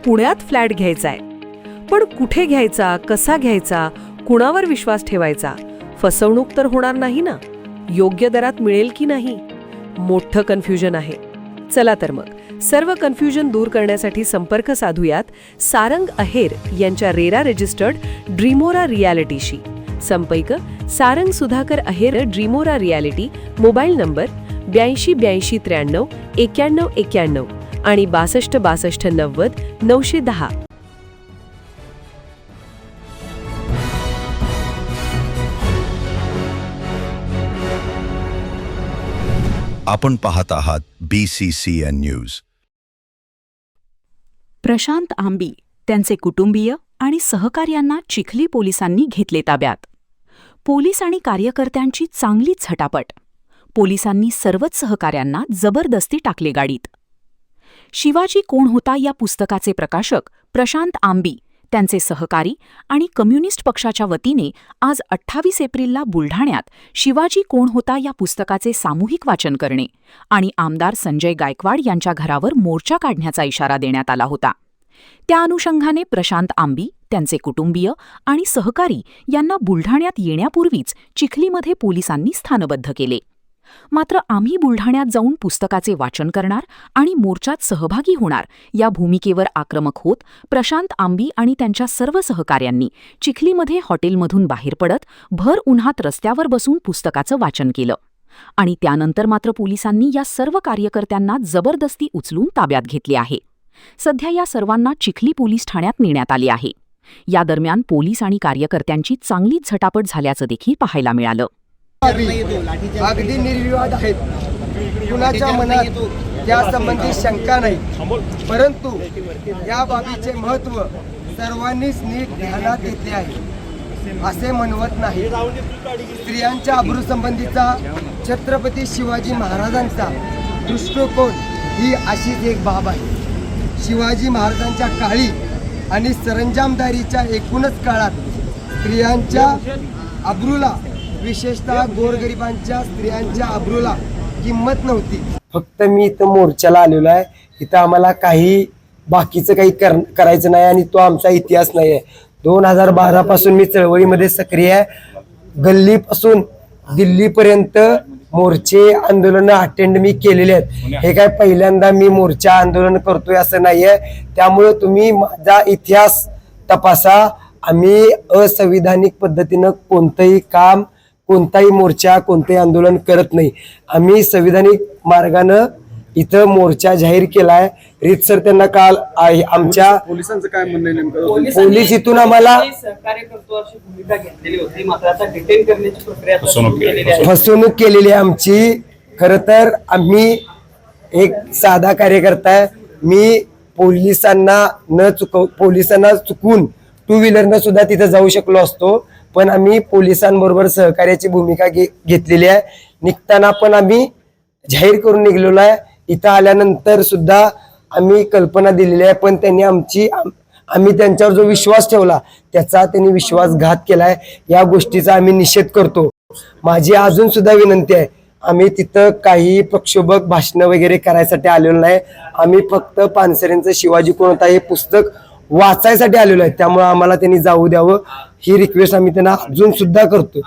पुण्यात फ्लॅट घ्यायचा आहे. पण कुठे घ्यायचा, कसा घ्यायचा, कुणावर विश्वास ठेवायचा? फसवणूक तर होणार नाही ना? योग्य दरात मिळेल की नाही? मोठं कन्फ्युजन आहे. चला तर मग सर्व कन्फ्युजन दूर करण्यासाठी संपर्क साधूयात सारंग अहेर यांच्या रेरा रजिस्टर्ड ड्रीमोरा रियालिटीशी. संपर्क सारंग सुधाकर अहेर, ड्रीमोरा रियालिटी. मोबाईल नंबर 82 83 93 91 आणि 62 62 90 910. आपण पाहत आहात BCCN न्यूज. प्रशांत आंबी, त्यांचे कुटुंबीय आणि सहकार्यांना चिखली पोलिसांनी घेतले ताब्यात. पोलीस आणि कार्यकर्त्यांची चांगलीच झटापट. पोलिसांनी सर्वच सहकाऱ्यांना जबरदस्ती टाकले गाडीत. शिवाजी कोण होता या पुस्तकाचे प्रकाशक प्रशांत आंबी, त्यांचे सहकारी आणि कम्युनिस्ट पक्षाच्या वतीने आज 28 एप्रिलला बुलढाण्यात शिवाजी कोण होता या पुस्तकाचे सामूहिक वाचन करणे आणि आमदार संजय गायकवाड यांच्या घरावर मोर्चा काढण्याचा इशारा देण्यात आला होता. त्या अनुषंगाने प्रशांत आंबी, त्यांचे कुटुंबीय आणि सहकारी यांना बुलढाण्यात येण्यापूर्वीच चिखलीमध्ये पोलिसांनी स्थानबद्ध केले. मात्र आम्ही बुलढाण्यात जाऊन पुस्तकाचे वाचन करणार आणि मोर्चात सहभागी होणार या भूमिकेवर आक्रमक होत प्रशांत आंबी आणि त्यांच्या सर्व सहकाऱ्यांनी चिखलीमध्ये हॉटेलमधून बाहेर पडत भर उन्हात रस्त्यावर बसून पुस्तकाचं वाचन केलं. आणि त्यानंतर मात्र पोलिसांनी या सर्व कार्यकर्त्यांना जबरदस्ती उचलून ताब्यात घेतले आहे. सध्या या सर्वांना चिखली पोलीस ठाण्यात नेण्यात आले आहे. या दरम्यान पोलीस आणि कार्यकर्त्यांची चांगलीच झटापट झाल्याचं देखील पाहायला मिळालं. अगदी निर्विवाद आहेत. कुणाच्या मनात या संबंधी शंका नाही. परंतु या बाबीचे महत्त्व सर्वांनीच नीट ध्यानात घेतले आहे असे म्हणवत नाही. स्त्रियांच्या अब्रूसंबंधीचा छत्रपती शिवाजी महाराजांचा दृष्टिकोन ही अशीच एक बाब आहे. शिवाजी महाराजांच्या काळी आणि सरंजामदारीच्या एकूणच काळात स्त्रियांच्या अब्रूला, विशेषतः गोरगरिबांच्या स्त्रियांच्या अब्रूला किंमत नव्हती. फक्त मी इथं मोर्चाला आलेलो आहे. इथं आम्हाला काही बाकीचं काही करायचं नाही आणि तो आमचा इतिहास नाही आहे. 2012 पासून मी चळवळीमध्ये सक्रिय आहे. गल्लीपासून दिल्लीपर्यंत मोर्चे आंदोलनं अटेंड मी केलेले आहेत. हे काय पहिल्यांदा मी मोर्चा आंदोलन करतोय असं नाही आहे. त्यामुळे तुम्ही माझा इतिहास तपासा. आम्ही असंविधानिक पद्धतीनं कोणतंही काम, कोणताही मोर्चा, कोणतेही आंदोलन करत नाही. आम्ही संविधानिक मार्गानं इथं मोर्चा जाहीर केलाय. रीतसर त्यांना काल आमच्या पोलिसांचं काय म्हणणं आहे नेमकं? पोलीस इथून आम्हाला फसवणूक केलेली आहे आमची. खरं तर आम्ही एक साधा कार्यकर्ता आहे. मी पोलिसांना चुकून टू व्हीलरनं सुद्धा तिथं जाऊ शकलो असतो, पण आम्ही पोलिसांबरोबर सहकार्याची भूमिका घेतलेली आहे. निघताना पण आम्ही जाहीर करून निघलेलो आहे. इथं आल्यानंतर सुद्धा आम्ही कल्पना दिलेली आहे, पण त्यांनी आम्ही त्यांच्यावर जो विश्वास ठेवला त्याचा त्यांनी विश्वासघात केलाय. या गोष्टीचा आम्ही निषेध करतो. माझी अजून सुद्धा विनंती आहे, आम्ही तिथं काही प्रक्षोभक भाषणं वगैरे करायसाठी आलेलो नाही. आम्ही फक्त पानसरेंचं शिवाजी कोण होता हे पुस्तक वाचायसाठी आलेलो आहे. त्यामुळे आम्हाला त्यांनी जाऊ द्यावं ही रिक्वेस्ट आम्ही त्यांना अजून सुद्धा करतो.